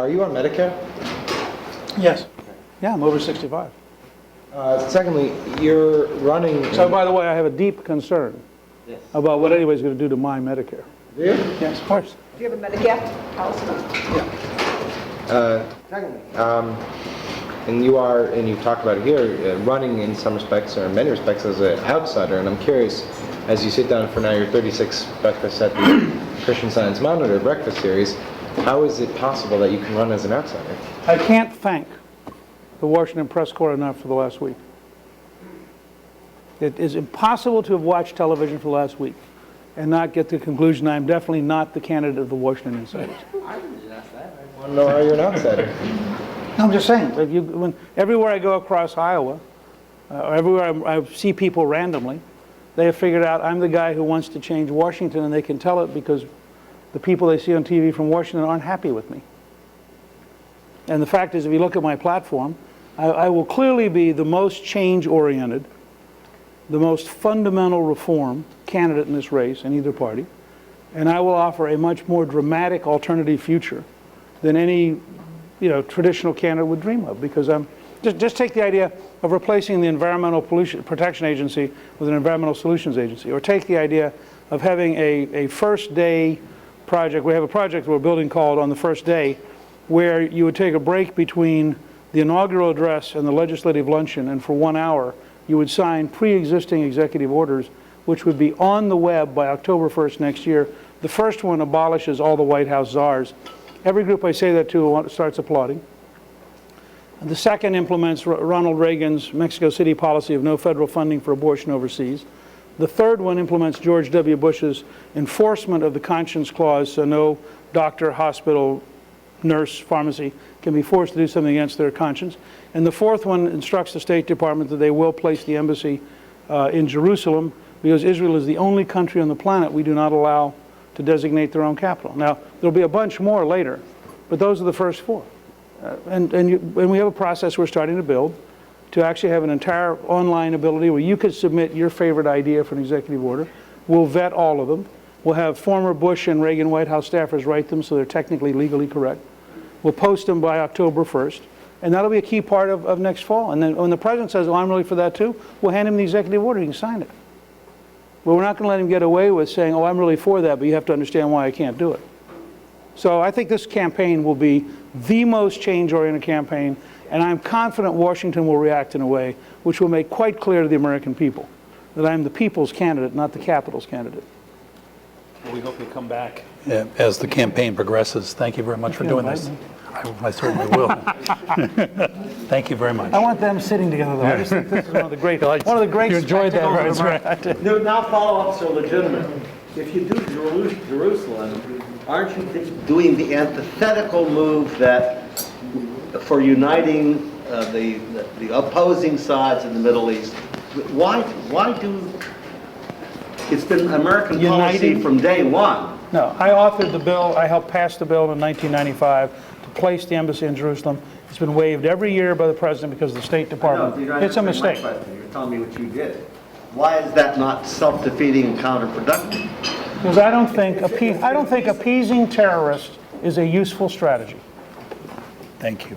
are you on Medicare? Yes. Yeah, I'm over 65. Secondly, you're running... So, by the way, I have a deep concern about what anybody's going to do to my Medicare. Do you? Yes, of course. Do you have a Medicare policy? Yeah. Secondly, and you've talked about it here, running in some respects, or in many respects, as an outsider, and I'm curious, as you sit down for now your 36th breakfast at the Christian Science Monitor breakfast series, how is it possible that you can run as an outsider? I can't thank the Washington Press Corps enough for the last week. It is impossible to have watched television for the last week and not get the conclusion I'm definitely not the candidate of the Washington Insiders. I didn't ask that. I want to know how you're an outsider. No, I'm just saying, everywhere I go across Iowa, or everywhere I see people randomly, they have figured out I'm the guy who wants to change Washington, and they can tell it because the people they see on TV from Washington aren't happy with me. And the fact is, if you look at my platform, I will clearly be the most change-oriented, the most fundamental reform candidate in this race in either party, and I will offer a much more dramatic alternative future than any traditional candidate would dream of, because just take the idea of replacing the Environmental Pollution Protection Agency with an Environmental Solutions Agency, or take the idea of having a first day project. We have a project we're building called On the First Day, where you would take a break between the inaugural address and the legislative luncheon, and for 1 hour you would sign pre-existing executive orders which would be on the web by October 1st next year. The first one abolishes all the White House czars. Every group I say that to starts applauding. And the second implements Ronald Reagan's Mexico City policy of no federal funding for abortion overseas. The third one implements George W. Bush's enforcement of the conscience clause, so no doctor, hospital, nurse, pharmacy can be forced to do something against their conscience. And the fourth one instructs the State Department that they will place the embassy in Jerusalem, because Israel is the only country on the planet we do not allow to designate their own capital. Now, there'll be a bunch more later, but those are the first four. And we have a process we're starting to build to actually have an entire online ability where you could submit your favorite idea for an executive order. We'll vet all of them. We'll have former Bush and Reagan White House staffers write them so they're technically legally correct. We'll post them by October 1st, and that'll be a key part of next fall. And then when the president says, oh, I'm really for that too, we'll hand him the executive order, he can sign it. But we're not going to let him get away with saying, oh, I'm really for that, but you have to understand why I can't do it. So I think this campaign will be the most change-oriented campaign, and I'm confident Washington will react in a way which will make quite clear to the American people that I'm the people's candidate, not the capital's candidate. Well, we hope you come back as the campaign progresses. Thank you very much for doing this. I certainly will. Thank you very much. I want them sitting together, though. I just think this is one of the great You enjoyed that, right? Now follow-ups are legitimate. If you do Jerusalem, aren't you doing the antithetical move that for uniting the opposing sides in the Middle East? Why do? It's been American policy from day one. No, I authored the bill. I helped pass the bill in 1995 to place the embassy in Jerusalem. It's been waived every year by the president because of the State Department. It's a mistake. You're telling me what you did. Why is that not self-defeating and counterproductive? Because I don't think appeasing terrorists is a useful strategy. Thank you.